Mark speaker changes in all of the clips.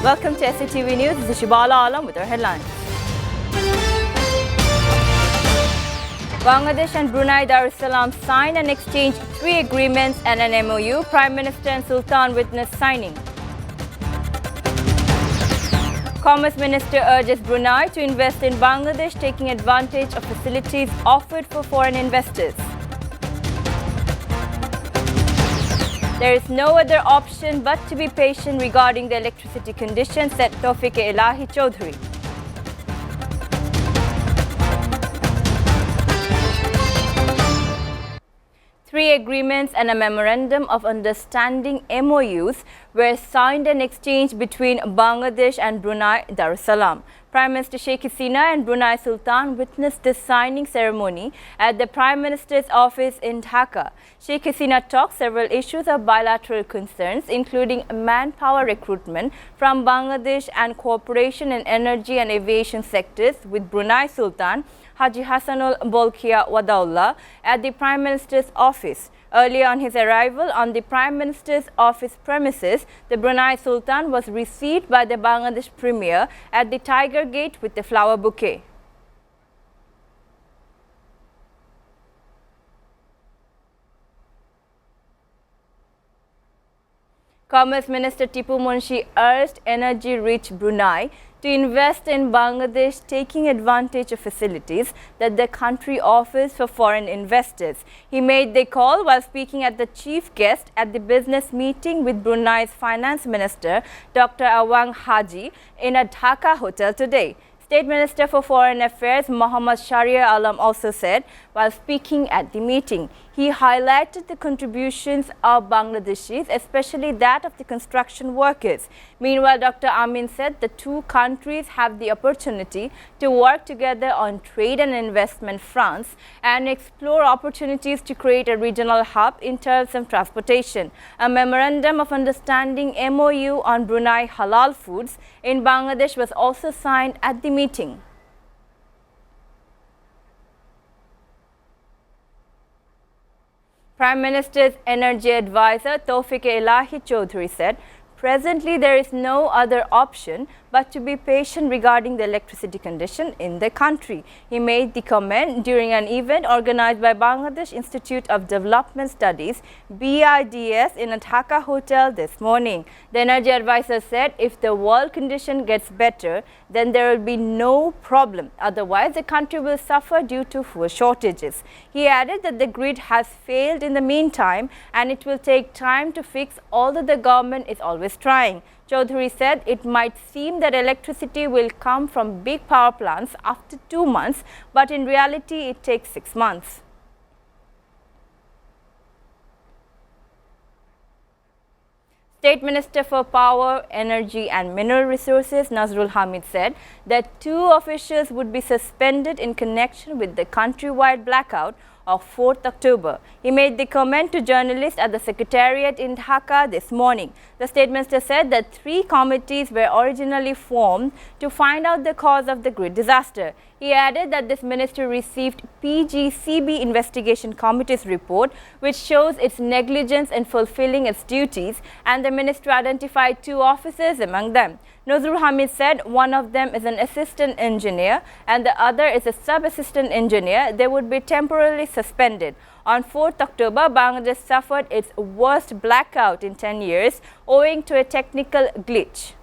Speaker 1: Welcome to SATV News. This is Shibala Alam with our headlines. Bangladesh and Brunei Darussalam signed and exchanged 3 agreements and an MOU. Prime Minister and Sultan witnessed signing. Commerce Minister urges Brunei to invest in Bangladesh, taking advantage of facilities offered for foreign investors. There is no other option but to be patient regarding the electricity conditions, said Tawfiq Elahi Chaudhary. Three agreements and a memorandum of understanding MOUs were signed and exchanged between Bangladesh and Brunei Darussalam. Prime Minister Sheikh Hasina and Brunei Sultan witnessed the signing ceremony at the Prime Minister's office in Dhaka. Sheikh Hasina talked several issues of bilateral concerns, including manpower recruitment from Bangladesh and cooperation in energy and aviation sectors with Brunei Sultan Haji Hassanul Bolkiah Wadaullah at the Prime Minister's office. Earlier on his arrival on the Prime Minister's office premises, the Brunei Sultan was received by the Bangladesh Premier at the Tiger Gate with a flower bouquet. Commerce Minister Tipu Munshi urged energy-rich Brunei to invest in Bangladesh, taking advantage of facilities that the country offers for foreign investors. He made the call while speaking at the chief guest at the business meeting with Brunei's Finance Minister, Dr. Awang Haji, in a Dhaka hotel today. State Minister for Foreign Affairs Mohammad Sharia Alam also said while speaking at the meeting. He highlighted the contributions of Bangladeshis, especially that of the construction workers. Meanwhile, Dr. Amin said the two countries have the opportunity to work together on trade and investment fronts and explore opportunities to create a regional hub in terms of transportation. A memorandum of understanding MOU on Brunei halal foods in Bangladesh was also signed at the meeting. Prime Minister's Energy Advisor Tawfiq Elahi Chaudhary said, presently there is no other option but to be patient regarding the electricity condition in the country. He made the comment during an event organized by Bangladesh Institute of Development Studies, BIDS, in a Dhaka hotel this morning. The energy advisor said if the world condition gets better, then there will be no problem. Otherwise, the country will suffer due to fuel shortages. He added that the grid has failed in the meantime and it will take time to fix, although the government is always trying. Chaudhary said it might seem that electricity will come from big power plants after 2 months, but in reality it takes 6 months. State Minister for Power, Energy and Mineral Resources Nazrul Hamid said that 2 officials would be suspended in connection with the countrywide blackout of 4th October. He made the comment to journalists at the Secretariat in Dhaka this morning. The State Minister said that 3 committees were originally formed to find out the cause of the grid disaster. He added that this ministry received PGCB Investigation Committee's report, which shows its negligence in fulfilling its duties, and the ministry identified 2 officers among them. Nazrul Hamid said one of them is an assistant engineer and the other is a sub-assistant engineer. They would be temporarily suspended. On 4th October, Bangladesh suffered its worst blackout in 10 years owing to a technical glitch.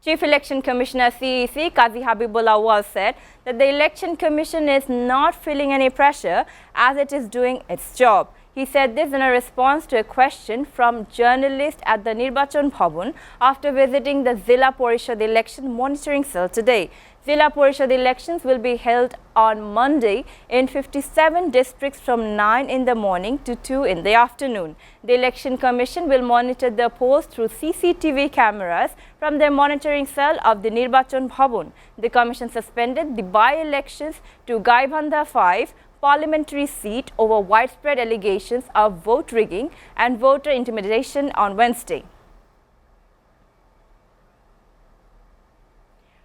Speaker 1: Chief Election Commissioner CEC Qazi Habibullah Awal said that the Election Commission is not feeling any pressure as it is doing its job. He said this in a response to a question from journalists at the Nirbachan Bhavan after visiting the Zilla Porishad election monitoring cell today. Zilla Porishad elections will be held on Monday in 57 districts from 9 in the morning to 2 in the afternoon. The Election Commission will monitor the polls through CCTV cameras from their monitoring cell of the Nirbachan Bhavan. The Commission suspended the by-elections to Gaibandha 5 parliamentary seat over widespread allegations of vote rigging and voter intimidation on Wednesday.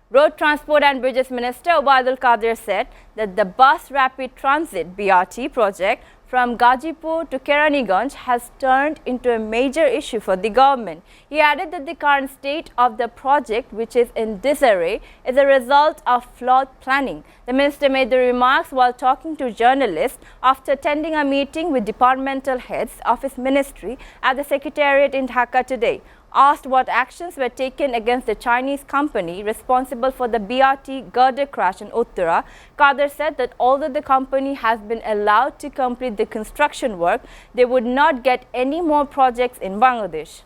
Speaker 1: Road Transport and Bridges Minister Obaidul Qadir said that the Bus Rapid Transit BRT project from Gazipur to Keraniganj has turned into a major issue for the government. He added that the current state of the project, which is in disarray, is a result of flawed planning. The minister made the remarks while talking to journalists after attending a meeting with departmental heads of his ministry at the Secretariat in Dhaka today. Asked what actions were taken against the Chinese company responsible for the BRT girder crash in Uttara, Kader said that although the company has been allowed to complete the construction work, they would not get any more projects in Bangladesh.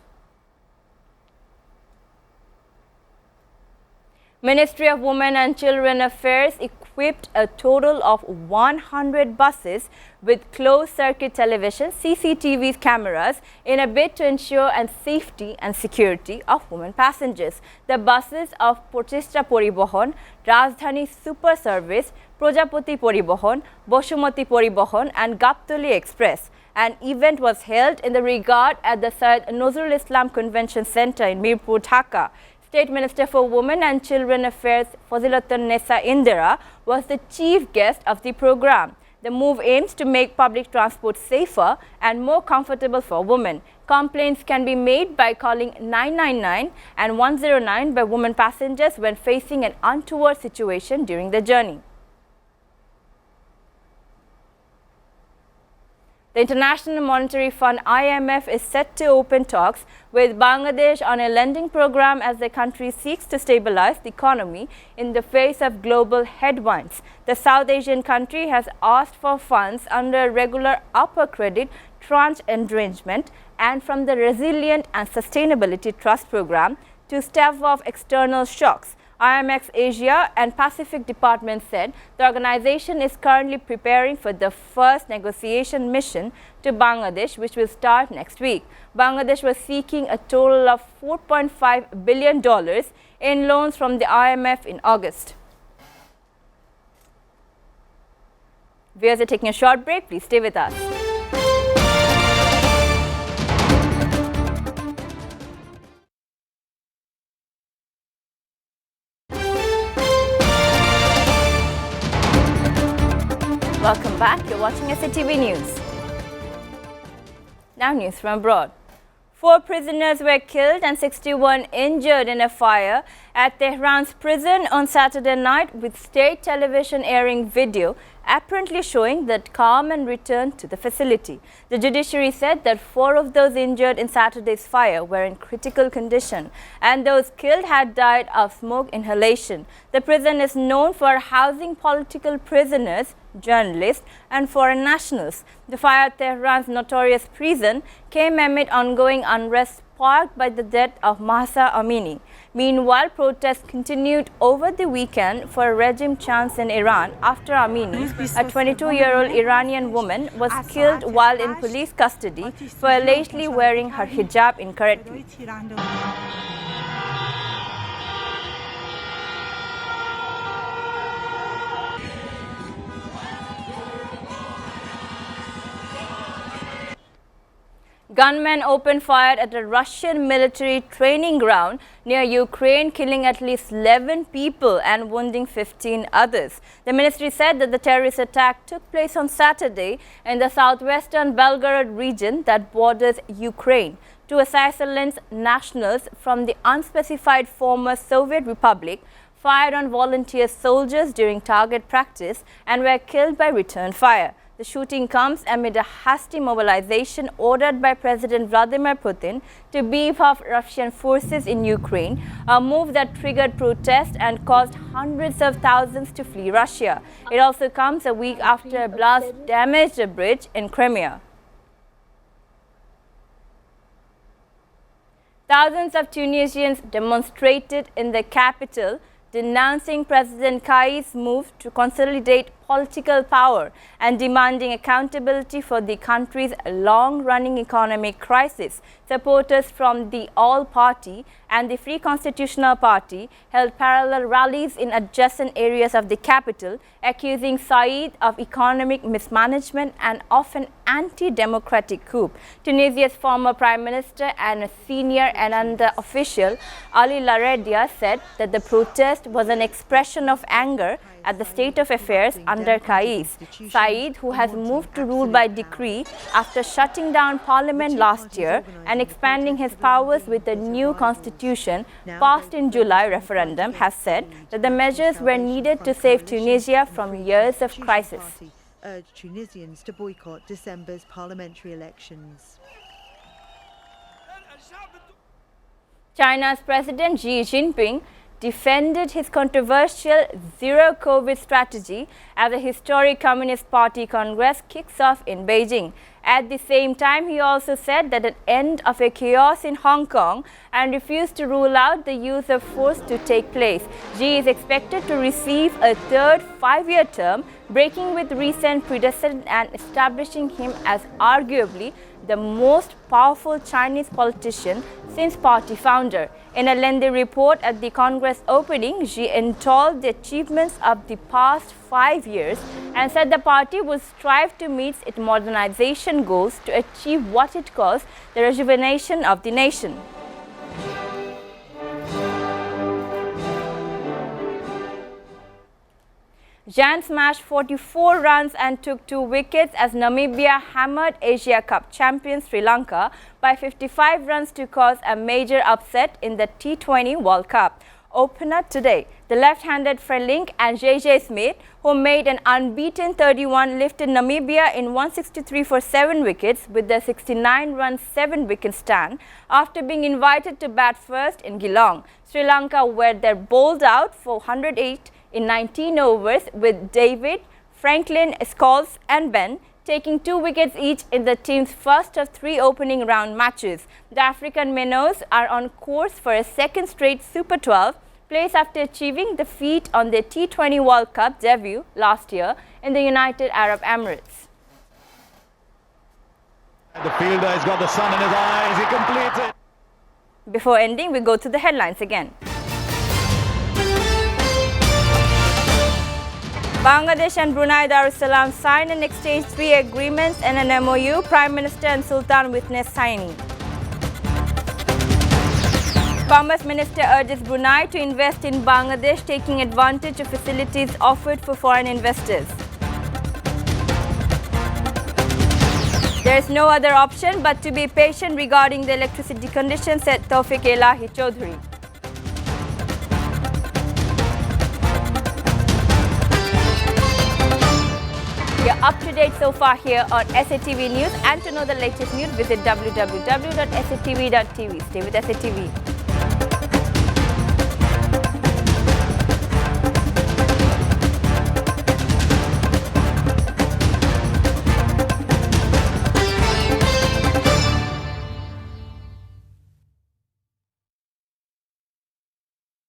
Speaker 1: Ministry of Women and Children Affairs equipped a total of 100 buses with closed-circuit television CCTV cameras in a bid to ensure safety and security of women passengers. The buses of Pochista Poribohon, Rajdhani Super Service, Projapati Poribohon, Boshumati Poribohon and Gaptoli Express. An event was held in the regard at the Syed Nazrul Islam Convention Center in Mirpur, Dhaka. State Minister for Women and Children Affairs Fazilatun Nessa Indira was the chief guest of the program. The move aims to make public transport safer and more comfortable for women. Complaints can be made by calling 999 and 109 by women passengers when facing an untoward situation during the journey. The International Monetary Fund IMF is set to open talks with Bangladesh on a lending program as the country seeks to stabilize the economy in the face of global headwinds. The South Asian country has asked for funds under regular upper credit tranche arrangement and from the Resilient and Sustainability Trust program to stave off external shocks. IMF's Asia and Pacific Department said the organization is currently preparing for the first negotiation mission to Bangladesh, which will start next week. Bangladesh was seeking a total of $4.5 billion in loans from the IMF in August. Viewers are taking a short break. Please stay with us. Welcome back. You're watching SATV News. Now news from abroad. 4 prisoners were killed and 61 injured in a fire at Tehran's prison on Saturday night, with state television airing video apparently showing that Carmen returned to the facility. The judiciary said that 4 of those injured in Saturday's fire were in critical condition and those killed had died of smoke inhalation. The prison is known for housing political prisoners, journalists and foreign nationals. The fire at Tehran's notorious prison came amid ongoing unrest sparked by the death of Mahsa Amini. Meanwhile, protests continued over the weekend for a regime change in Iran after Amini, a 22-year-old Iranian woman, was killed while in police custody for allegedly wearing her hijab incorrectly. Gunmen opened fire at a Russian military training ground near Ukraine, killing at least 11 people and wounding 15 others. The ministry said that the terrorist attack took place on Saturday in the southwestern Belgorod region that borders Ukraine. 2 assassins nationals from the unspecified former Soviet Republic fired on volunteer soldiers during target practice and were killed by return fire. The shooting comes amid a hasty mobilization ordered by President Vladimir Putin to beef up Russian forces in Ukraine, a move that triggered protests and caused hundreds of thousands to flee Russia. It also comes a week after a blast damaged a bridge in Crimea. Thousands of Tunisians demonstrated in the capital, denouncing President Kais' move to consolidate political power and demanding accountability for the country's long-running economic crisis. Supporters from the All Party and the Free Constitutional Party held parallel rallies in adjacent areas of the capital, accusing Said of economic mismanagement and of an anti-democratic coup. Tunisia's former Prime Minister and a senior Ennahda official, Ali Laredia, said that the protest was an expression of anger at the state of affairs under Kais Said, who has moved to rule by decree after shutting down parliament last year and expanding his powers with a new constitution passed in July referendum, has said that the measures were needed to save Tunisia from years of crisis.
Speaker 2: Urged Tunisians to boycott December's parliamentary elections.
Speaker 1: China's President Xi Jinping defended his controversial zero-COVID strategy as the historic Communist Party Congress kicks off in Beijing. At the same time, he also said that an end of a chaos in Hong Kong and refused to rule out the use of force to take place. Xi is expected to receive a third five-year term, breaking with recent precedent and establishing him as arguably the most powerful Chinese politician since party founder. In a lengthy report at the Congress opening, Xi enthused the achievements of the past 5 years and said the party would strive to meet its modernization goals to achieve what it calls the rejuvenation of the nation. Jan smashed 44 runs and took 2 wickets as Namibia hammered Asia Cup champion Sri Lanka by 55 runs to cause a major upset in the T20 World Cup. Opener today, the left-handed Fred Link and JJ Smith, who made an unbeaten 31, lifted Namibia in 163 for 7 wickets with their 69-run 7-wicket stand after being invited to bat first in Geelong. Sri Lanka were then bowled out for 108 in 19 overs, with David, Franklin, Scholes and Ben taking 2 wickets each in the team's first of 3 opening round matches. The African Minnows are on course for a second straight Super 12 place after achieving the feat on their T20 World Cup debut last year in the United Arab Emirates.
Speaker 3: The fielder has got the sun in his eyes, he completes it.
Speaker 1: Before ending, we go to the headlines again. Bangladesh and Brunei Darussalam signed and exchanged 3 agreements and an MOU. Prime Minister and Sultan witnessed signing. Commerce Minister urges Brunei to invest in Bangladesh, taking advantage of facilities offered for foreign investors. There is no other option but to be patient regarding the electricity conditions, said Tawfiq Elahi Chaudhary. You're up to date so far here on SATV News, and to know the latest news, visit www.satvtv.tv. Stay with SATV.